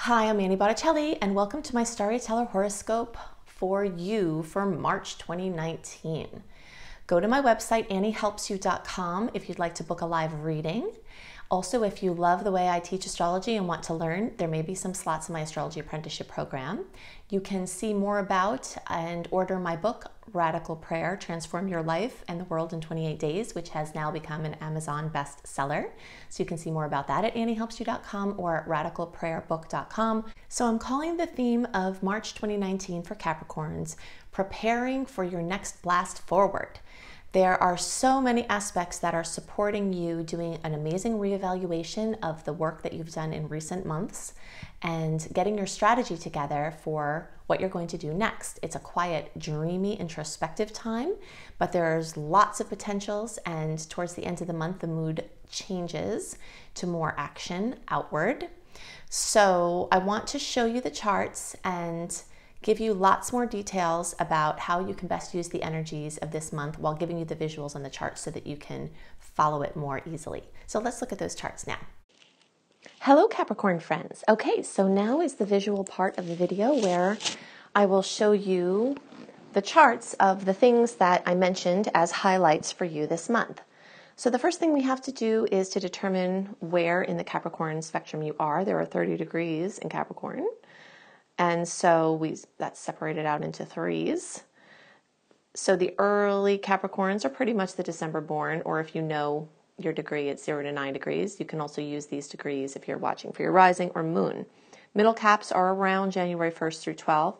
Hi, I'm Annie Botticelli, and welcome to my Storyteller horoscope for you for March 2019. Go to my website, anniehelpsyou.com, if you'd like to book a live reading. Also, if you love the way I teach astrology and want to learn, there may be some slots in my astrology apprenticeship program. You can see more about and order my book, Radical Prayer, Transform Your Life and the World in 28 Days, which has now become an Amazon bestseller. So you can see more about that at anniehelpsyou.com or at radicalprayerbook.com. So I'm calling the theme of March 2019 for Capricorns, preparing for your next blast forward. There are so many aspects that are supporting you doing an amazing reevaluation of the work that you've done in recent months and getting your strategy together for what you're going to do next. It's a quiet, dreamy, introspective time, but there's lots of potentials, and towards the end of the month, the mood changes to more action outward. So I want to show you the charts and give you lots more details about how you can best use the energies of this month while giving you the visuals on the chart so that you can follow it more easily. So let's look at those charts now. Hello Capricorn friends. Okay, so now is the visual part of the video where I will show you the charts of the things that I mentioned as highlights for you this month. So the first thing we have to do is to determine where in the Capricorn spectrum you are. There are 30 degrees in Capricorn. And so that's separated out into threes. So the early Capricorns are pretty much the December born, or if you know your degree, it's 0 to 9 degrees. You can also use these degrees if you're watching for your rising or moon. Middle Caps are around January 1st through 12th,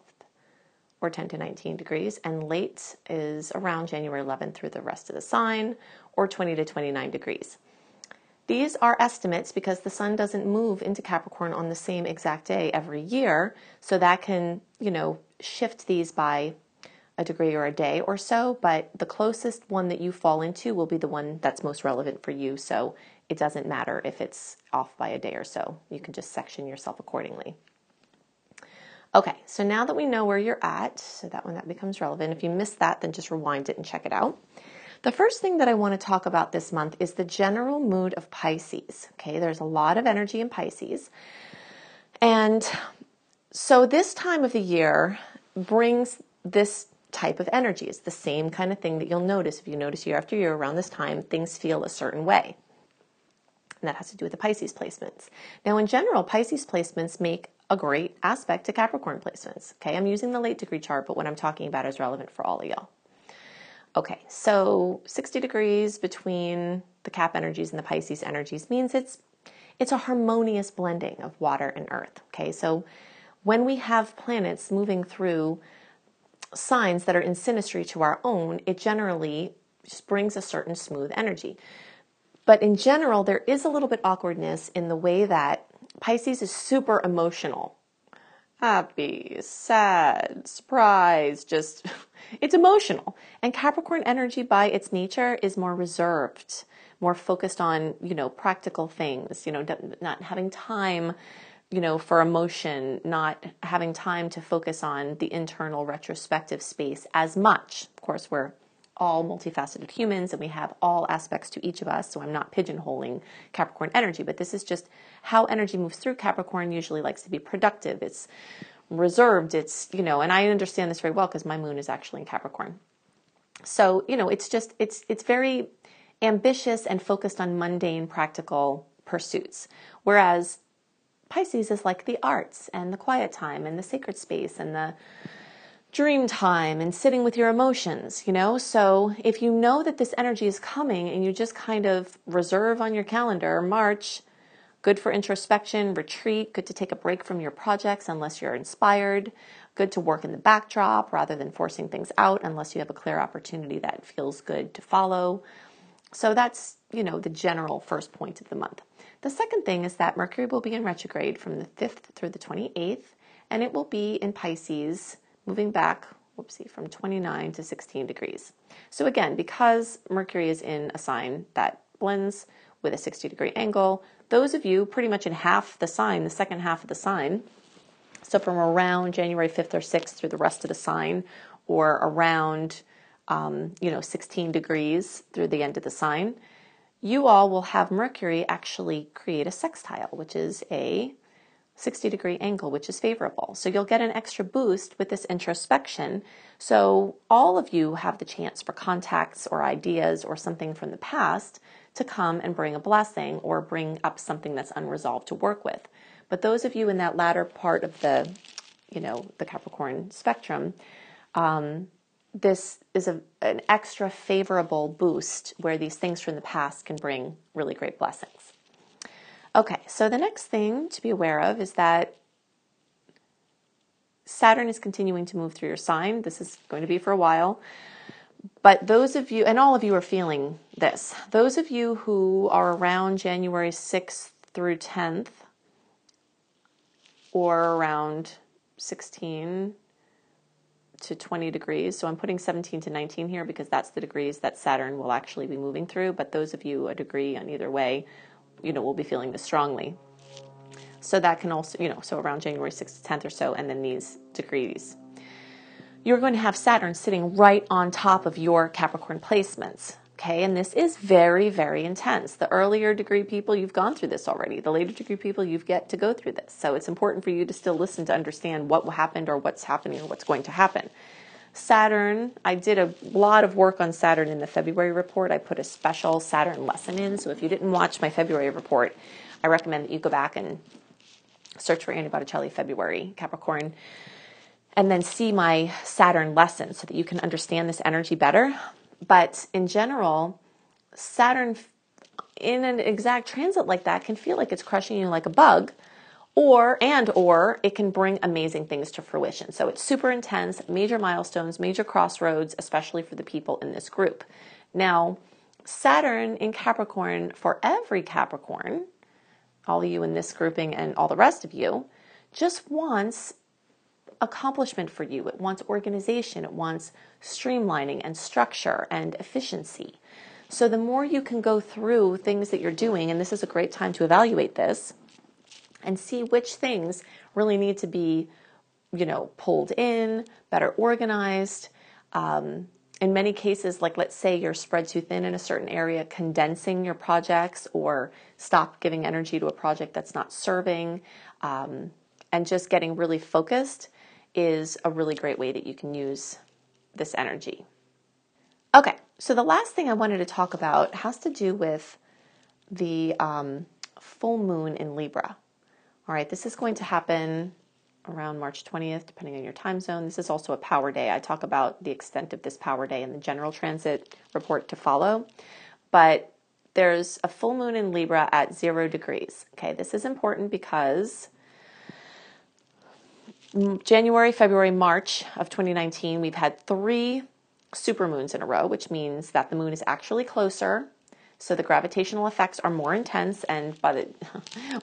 or 10 to 19 degrees. And late is around January 11th through the rest of the sign, or 20 to 29 degrees. These are estimates because the sun doesn't move into Capricorn on the same exact day every year. So that can, shift these by a degree or a day or so. But the closest one that you fall into will be the one that's most relevant for you. So it doesn't matter if it's off by a day or so. You can just section yourself accordingly. Okay, so now that we know where you're at, so that when that becomes relevant, if you missed that, then just rewind it and check it out. The first thing that I want to talk about this month is the general mood of Pisces. Okay, there's a lot of energy in Pisces. And so this time of the year brings this type of energy. It's the same kind of thing that you'll notice. If you notice year after year around this time, things feel a certain way. And that has to do with the Pisces placements. Now, in general, Pisces placements make a great aspect to Capricorn placements. Okay, I'm using the late degree chart, but what I'm talking about is relevant for all of y'all. Okay, so 60 degrees between the Cap energies and the Pisces energies means it's a harmonious blending of water and earth. Okay, so when we have planets moving through signs that are in synastry to our own, it generally just brings a certain smooth energy. But in general, there is a little bit awkwardness in the way that Pisces is super emotional. Happy, sad, surprised, it's emotional. And Capricorn energy by its nature is more reserved, more focused on, practical things, not having time, for emotion, not having time to focus on the internal retrospective space as much. Of course, we're all multifaceted humans and we have all aspects to each of us. So I'm not pigeonholing Capricorn energy, but this is just how energy moves through. Capricorn usually likes to be productive. It's reserved. It's, and I understand this very well because my moon is actually in Capricorn. So, it's very ambitious and focused on mundane, practical pursuits. Whereas Pisces is like the arts and the quiet time and the sacred space and the dream time and sitting with your emotions, So if you know that this energy is coming and you just kind of reserve on your calendar, March, good for introspection, retreat, good to take a break from your projects unless you're inspired, good to work in the backdrop rather than forcing things out unless you have a clear opportunity that feels good to follow. So that's, the general first point of the month. The second thing is that Mercury will be in retrograde from the 5th through the 28th, and it will be in Pisces moving back, from 29 to 16 degrees. So again, because Mercury is in a sign that blends with a 60-degree angle, those of you pretty much in half the sign, the second half of the sign, so from around January 5th or 6th through the rest of the sign, or around, 16 degrees through the end of the sign, you all will have Mercury actually create a sextile, which is a 60-degree angle, which is favorable. So you'll get an extra boost with this introspection. So all of you have the chance for contacts or ideas or something from the past to come and bring a blessing or bring up something that's unresolved to work with. But those of you in that latter part of the, the Capricorn spectrum, this is an extra favorable boost where these things from the past can bring really great blessings. Okay, so the next thing to be aware of is that Saturn is continuing to move through your sign. This is going to be for a while. But those of you, and all of you are feeling this, those of you who are around January 6th through 10th, or around 16 to 20 degrees. So I'm putting 17 to 19 here because that's the degrees that Saturn will actually be moving through. But those of you a degree on either way, will be feeling this strongly. So that can also, so around January 6th to 10th or so, and then these degrees. You're going to have Saturn sitting right on top of your Capricorn placements. Okay, and this is very, very intense. The earlier degree people, you've gone through this already. The later degree people, you've yet to go through this. So it's important for you to still listen to understand what happened or what's happening or what's going to happen. Saturn, I did a lot of work on Saturn in the February report. I put a special Saturn lesson in. So if you didn't watch my February report, I recommend that you go back and search for Annie Botticelli February Capricorn and then see my Saturn lesson so that you can understand this energy better. But in general, Saturn in an exact transit like that can feel like it's crushing you like a bug, or it can bring amazing things to fruition. So it's super intense, major milestones, major crossroads, especially for the people in this group. Now, Saturn in Capricorn, for every Capricorn, all of you in this grouping and all the rest of you, just wants accomplishment for you. It wants organization. It wants streamlining and structure and efficiency. So the more you can go through things that you're doing, and this is a great time to evaluate this and see which things really need to be, pulled in, better organized. In many cases, like let's say you're spread too thin in a certain area, condensing your projects or stop giving energy to a project that's not serving, and just getting really focused is a really great way that you can use this energy. Okay, so the last thing I wanted to talk about has to do with the full moon in Libra. All right, this is going to happen around March 20th, depending on your time zone. This is also a power day. I talk about the extent of this power day in the general transit report to follow. But there's a full moon in Libra at 0 degrees. Okay, this is important because January, February, March of 2019, we've had 3 supermoons in a row, which means that the moon is actually closer. So the gravitational effects are more intense. And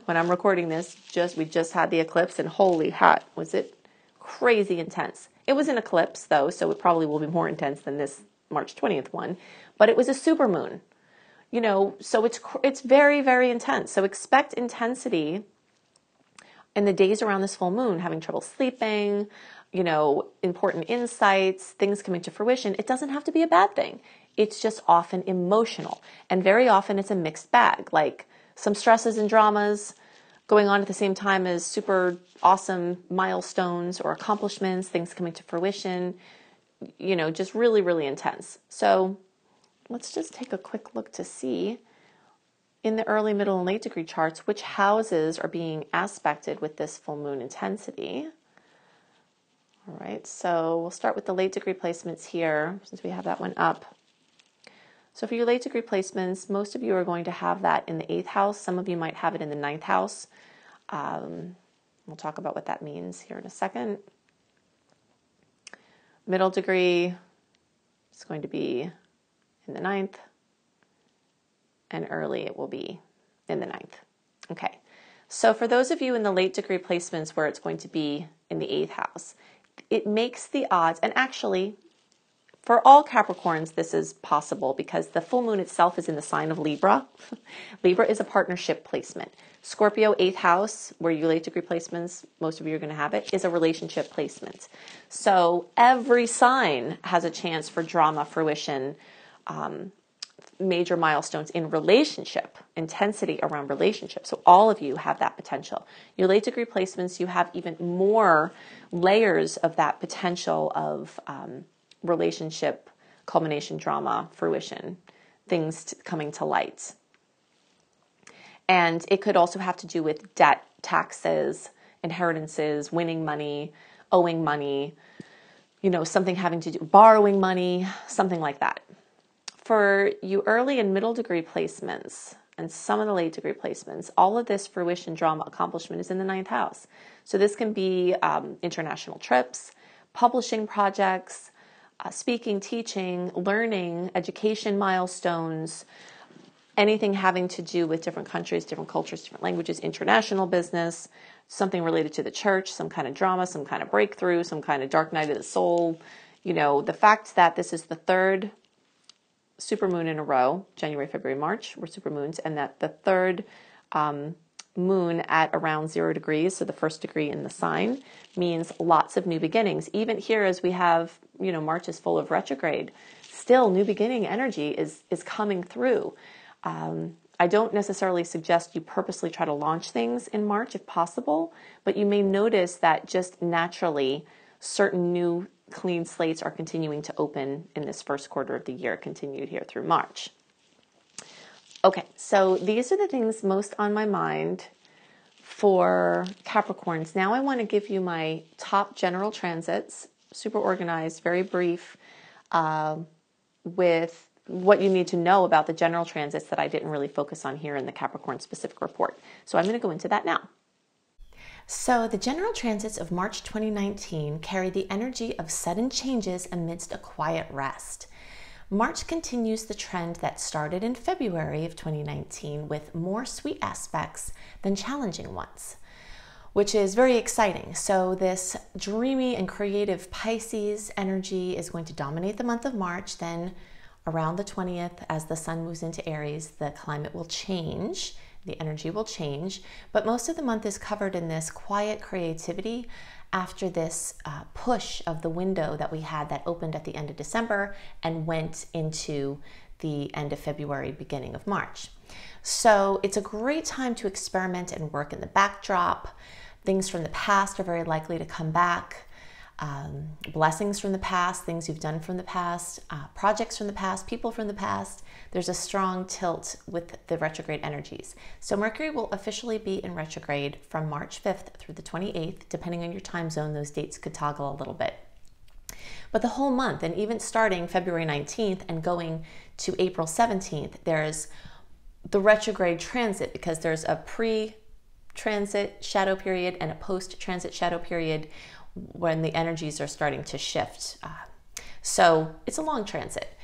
when I'm recording this, we just had the eclipse, and holy hat, was it crazy intense. It was an eclipse, though, so it probably will be more intense than this March 20th one. But it was a supermoon, so it's very, very intense. So expect intensity in the days around this full moon, having trouble sleeping, important insights, things coming to fruition. It doesn't have to be a bad thing. It's just often emotional. And very often it's a mixed bag, like some stresses and dramas going on at the same time as super awesome milestones or accomplishments, things coming to fruition, just really, really intense. So let's just take a quick look to see in the early, middle, and late degree charts, which houses are being aspected with this full moon intensity. All right, so we'll start with the late degree placements here, since we have that one up. So for your late degree placements, most of you are going to have that in the 8th house. Some of you might have it in the 9th house. We'll talk about what that means here in a second. Middle degree is going to be in the 9th. And early it will be in the 9th. Okay, so for those of you in the late degree placements where it's going to be in the 8th house, it makes the odds, and actually for all Capricorns this is possible because the full moon itself is in the sign of Libra. Libra is a partnership placement. Scorpio 8th house, where you late degree placements, most of you are going to have it, is a relationship placement. So every sign has a chance for drama, fruition, major milestones in relationship, intensity around relationships. So all of you have that potential. Your late degree placements, you have even more layers of that potential of relationship, culmination, drama, fruition, things coming to light. And it could also have to do with debt, taxes, inheritances, winning money, owing money, something having to do, borrowing money, something like that. For you early and middle degree placements and some of the late degree placements, all of this fruition, drama, accomplishment is in the 9th house. So this can be international trips, publishing projects, speaking, teaching, learning, education milestones, anything having to do with different countries, different cultures, different languages, international business, something related to the church, some kind of drama, some kind of breakthrough, some kind of dark night of the soul. The fact that this is the 3rd supermoon in a row, January, February, March, were supermoons, and that the 3rd moon at around 0 degrees, so the 1st degree in the sign, means lots of new beginnings. Even here, as we have, March is full of retrograde, still new beginning energy is coming through. I don't necessarily suggest you purposely try to launch things in March if possible, but you may notice that just naturally certain new clean slates are continuing to open in this first quarter of the year, continued here through March. Okay, so these are the things most on my mind for Capricorns. Now I want to give you my top general transits, super organized, very brief, with what you need to know about the general transits that I didn't really focus on here in the Capricorn specific report. So I'm going to go into that now. So the general transits of March 2019 carry the energy of sudden changes amidst a quiet rest. March continues the trend that started in February of 2019 with more sweet aspects than challenging ones, which is very exciting. So this dreamy and creative Pisces energy is going to dominate the month of March. Then around the 20th, as the sun moves into Aries, the climate will change, the energy will change, but most of the month is covered in this quiet creativity after this push of the window that we had that opened at the end of December and went into the end of February, beginning of March. So it's a great time to experiment and work in the backdrop. Things from the past are very likely to come back. Blessings from the past, things you've done from the past, projects from the past, people from the past. There's a strong tilt with the retrograde energies. So Mercury will officially be in retrograde from March 5th through the 28th. Depending on your time zone, those dates could toggle a little bit. But the whole month, and even starting February 19th and going to April 17th, there's the retrograde transit, because there's a pre-transit shadow period and a post-transit shadow period when the energies are starting to shift. So it's a long transit.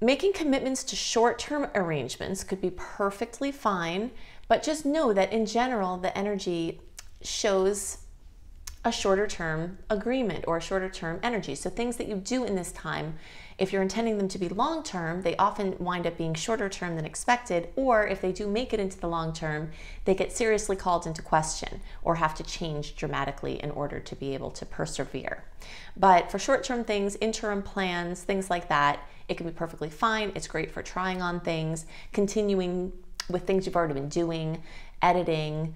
Making commitments to short-term arrangements could be perfectly fine, but just know that in general, the energy shows a shorter term agreement or a shorter term energy. So things that you do in this time, if you're intending them to be long term, they often wind up being shorter term than expected, or if they do make it into the long term, they get seriously called into question or have to change dramatically in order to be able to persevere. But for short term things, interim plans, things like that, it can be perfectly fine. It's great for trying on things, continuing with things you've already been doing, editing,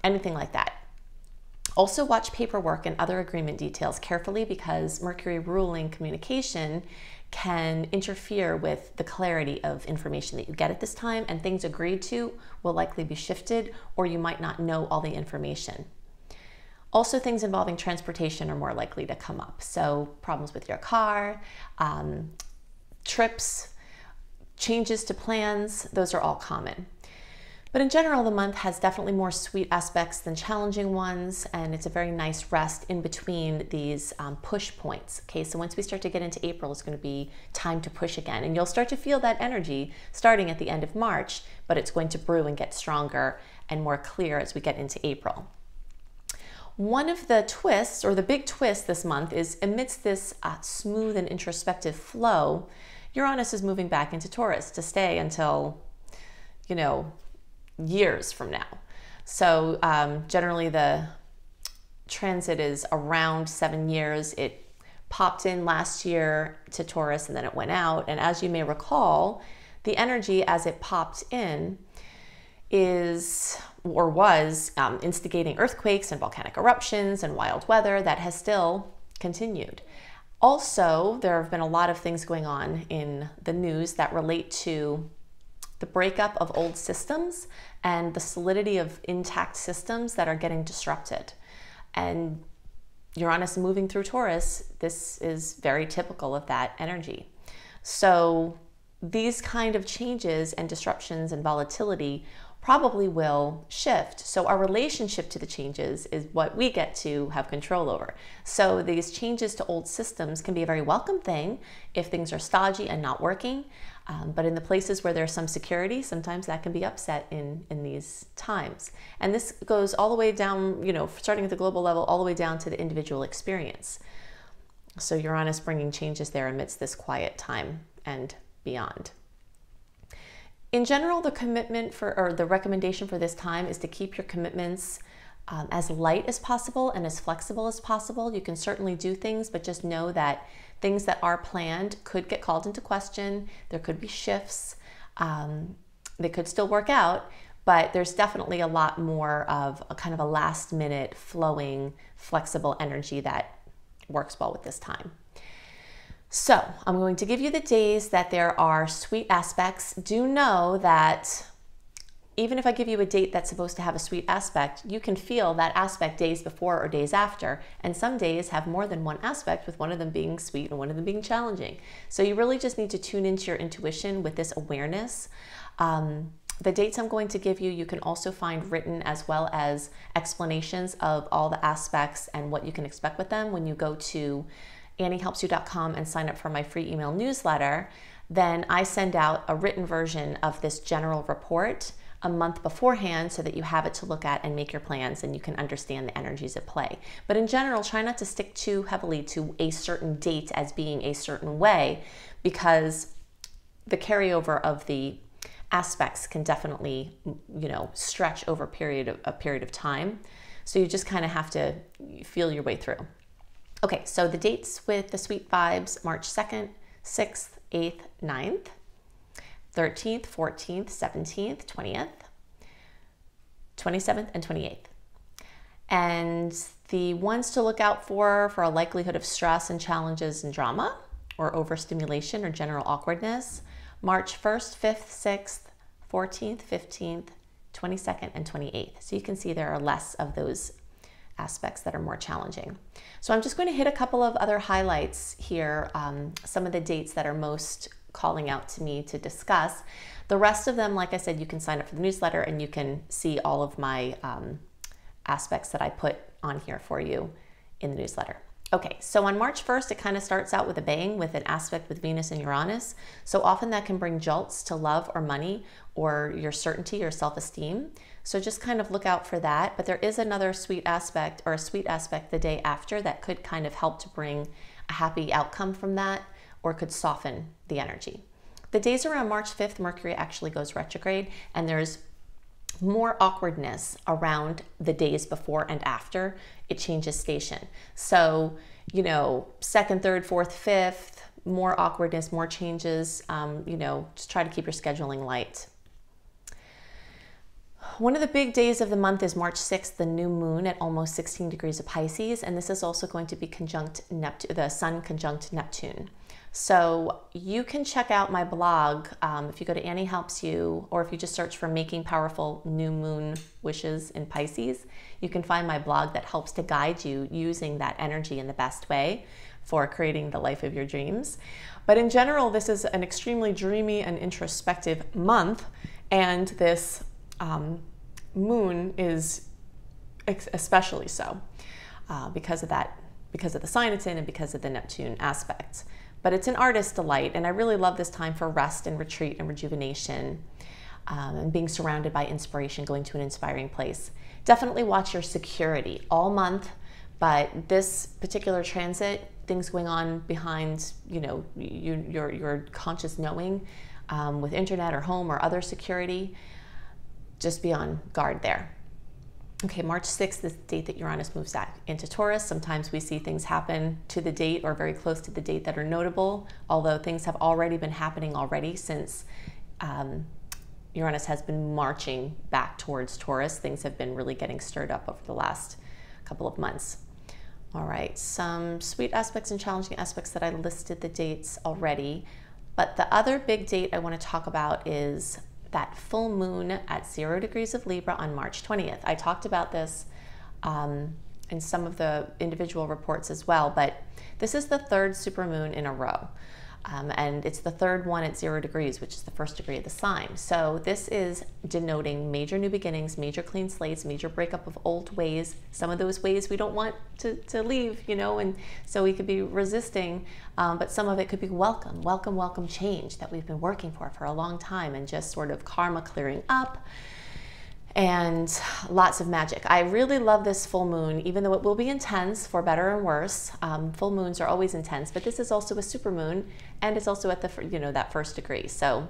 anything like that. Also watch paperwork and other agreement details carefully, because Mercury ruling communication can interfere with the clarity of information that you get at this time, and things agreed to will likely be shifted, or you might not know all the information. Also, things involving transportation are more likely to come up. So problems with your car, trips, changes to plans, those are all common. But in general, the month has definitely more sweet aspects than challenging ones, and it's a very nice rest in between these push points. Okay, so once we start to get into April, it's going to be time to push again, and you'll start to feel that energy starting at the end of March, but it's going to brew and get stronger and more clear as we get into April. One of the twists, or the big twist this month, is amidst this smooth and introspective flow, Uranus is moving back into Taurus to stay until, years from now. So generally the transit is around 7 years. It popped in last year to Taurus and then it went out. And as you may recall, the energy as it popped in is or was instigating earthquakes and volcanic eruptions and wild weather that has still continued. Also, there have been a lot of things going on in the news that relate to the breakup of old systems and the solidity of intact systems that are getting disrupted. And Uranus moving through Taurus, this is very typical of that energy. So these kind of changes and disruptions and volatility probably will shift. So our relationship to the changes is what we get to have control over. So these changes to old systems can be a very welcome thing if things are stodgy and not working. But in the places where there's some security, sometimes that can be upset in these times. And this goes all the way down, you know, starting at the global level, all the way down to the individual experience. So Uranus bringing changes there amidst this quiet time and beyond. In general, the commitment or the recommendation for this time is to keep your commitments as light as possible and as flexible as possible. You can certainly do things, but just know that things that are planned could get called into question. There could be shifts. They could still work out, but there's definitely a lot more of a kind of a last minute flowing, flexible energy that works well with this time. So I'm going to give you the days that there are sweet aspects. Do know that even if I give you a date that's supposed to have a sweet aspect, you can feel that aspect days before or days after. And some days have more than one aspect, with one of them being sweet and one of them being challenging. So you really just need to tune into your intuition with this awareness. The dates I'm going to give you, you can also find written as well as explanations of all the aspects and what you can expect with them when you go to AnnieHelpsYou.com and sign up for my free email newsletter. Then I send out a written version of this general report a month beforehand so that you have it to look at and make your plans and you can understand the energies at play. But in general, try not to stick too heavily to a certain date as being a certain way, because the carryover of the aspects can definitely, you know, stretch over a period of time. So you just kind of have to feel your way through. Okay, so the dates with the sweet vibes: March 2nd, 6th, 8th, 9th, 13th, 14th, 17th, 20th, 27th, and 28th. And the ones to look out for a likelihood of stress and challenges and drama or overstimulation or general awkwardness: March 1st, 5th, 6th, 14th, 15th, 22nd, and 28th. So you can see there are less of those aspects that are more challenging. So I'm just going to hit a couple of other highlights here, some of the dates that are most calling out to me to discuss. The rest of them, like I said, you can sign up for the newsletter and you can see all of my aspects that I put on here for you in the newsletter. Okay, so on March 1st, it kind of starts out with a bang with an aspect with Venus and Uranus. So often that can bring jolts to love or money or your certainty or self-esteem. So just kind of look out for that. But there is another sweet aspect, or a sweet aspect the day after, that could kind of help to bring a happy outcome from that, or could soften the energy. The days around March 5th, Mercury actually goes retrograde, and there's more awkwardness around the days before and after it changes station. So, you know, 2nd, 3rd, 4th, 5th, more awkwardness, more changes. You know, just try to keep your scheduling light. One of the big days of the month is March 6th, the new moon at almost 16 degrees of Pisces, and this is also going to be conjunct Neptune, the Sun conjunct Neptune. So you can check out my blog if you go to Annie Helps You, or if you just search for Making Powerful New Moon Wishes in Pisces, you can find my blog that helps to guide you using that energy in the best way for creating the life of your dreams. But in general, this is an extremely dreamy and introspective month, and this moon is especially so because of that, because of the sign it's in and because of the Neptune aspects. But it's an artist's delight, and I really love this time for rest and retreat and rejuvenation, and being surrounded by inspiration, going to an inspiring place. Definitely watch your security all month, but this particular transit, things going on behind, you know, your conscious knowing with internet or home or other security, just be on guard there. Okay, March 6th is the date that Uranus moves back into Taurus. Sometimes we see things happen to the date or very close to the date that are notable, although things have already been happening since Uranus has been marching back towards Taurus. Things have been really getting stirred up over the last couple of months. All right, some sweet aspects and challenging aspects that I listed the dates already, but the other big date I want to talk about is that full moon at 0 degrees of Libra on March 20th. I talked about this in some of the individual reports as well, but this is the third supermoon in a row. And it's the third one at 0 degrees, which is the first degree of the sign. So this is denoting major new beginnings, major clean slates, major breakup of old ways, some of those ways we don't want to leave, you know, and so we could be resisting, but some of it could be welcome change that we've been working for a long time, and just sort of karma clearing up and lots of magic. I really love this full moon, even though it will be intense for better and worse. Full moons are always intense, but this is also a super moon, and it's also at the, you know, that first degree. So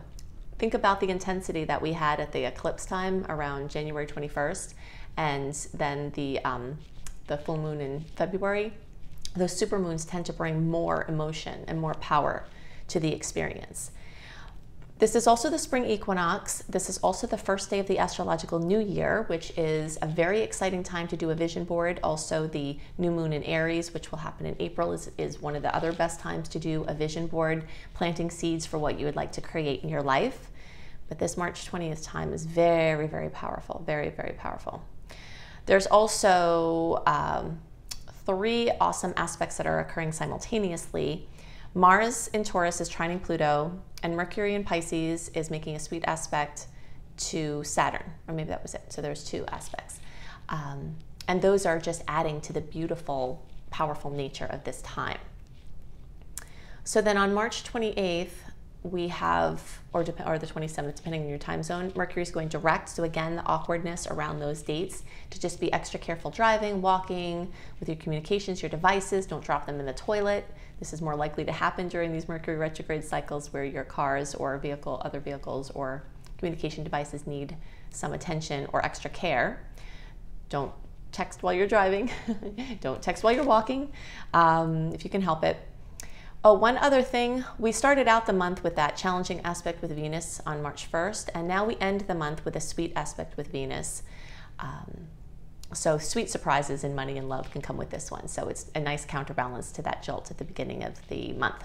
think about the intensity that we had at the eclipse time around January 21st, and then the full moon in February. Those super moons tend to bring more emotion and more power to the experience. This is also the spring equinox. This is also the first day of the astrological new year, which is a very exciting time to do a vision board. Also, the new moon in Aries, which will happen in April, is one of the other best times to do a vision board, planting seeds for what you would like to create in your life. But this March 20th time is very, very powerful, very, very powerful. There's also 3 awesome aspects that are occurring simultaneously. Mars in Taurus is trining Pluto, and Mercury in Pisces is making a sweet aspect to Saturn, or maybe that was it. So there's 2 aspects. And those are just adding to the beautiful, powerful nature of this time. So then on March 28th, we have, or the 27th, depending on your time zone, Mercury is going direct. So again, the awkwardness around those dates, to just be extra careful driving, walking, with your communications, your devices, don't drop them in the toilet. This is more likely to happen during these Mercury retrograde cycles, where your cars or other vehicles or communication devices need some attention or extra care. Don't text while you're driving. Don't text while you're walking, if you can help it. Oh, one other thing, we started out the month with that challenging aspect with Venus on March 1st, and now we end the month with a sweet aspect with Venus. So sweet surprises in money and love can come with this one. So it's a nice counterbalance to that jolt at the beginning of the month.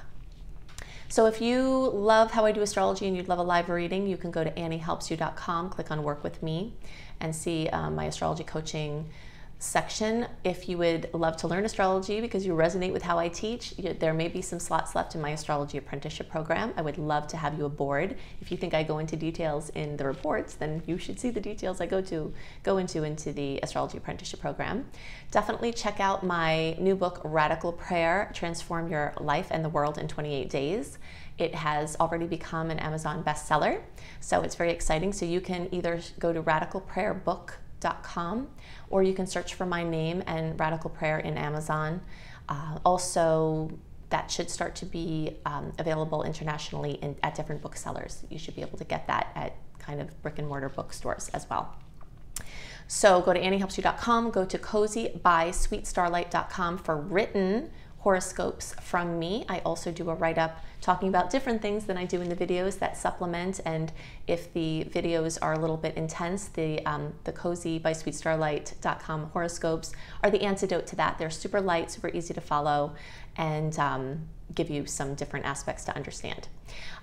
So if you love how I do astrology and you'd love a live reading, you can go to anniehelpsyou.com, click on Work With Me, and see my astrology coaching section. If you would love to learn astrology because you resonate with how I teach, there may be some slots left in my astrology apprenticeship program. I would love to have you aboard. If you think I go into details in the reports, then you should see the details I go into the astrology apprenticeship program. Definitely check out my new book, Radical Prayer: Transform Your Life and the World in 28 Days. It has already become an Amazon bestseller, so it's very exciting. So you can either go to radicalprayerbook.com, or you can search for my name and Radical Prayer in Amazon. Also, that should start to be available internationally at different booksellers. You should be able to get that at kind of brick and mortar bookstores as well. So go to anniehelpsyou.com, go to cozybysweetstarlight.com for written horoscopes from me. I also do a write-up talking about different things than I do in the videos that supplement, and if the videos are a little bit intense, the cozybysweetstarlight.com horoscopes are the antidote to that. They're super light, super easy to follow, and give you some different aspects to understand.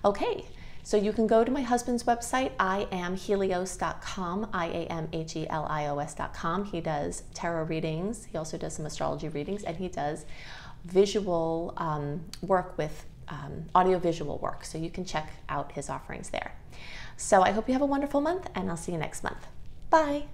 Okay, so you can go to my husband's website, iamhelios.com, iamhelios.com. He does tarot readings. He also does some astrology readings, and he does visual work with audio-visual work. So you can check out his offerings there. So I hope you have a wonderful month, and I'll see you next month. Bye.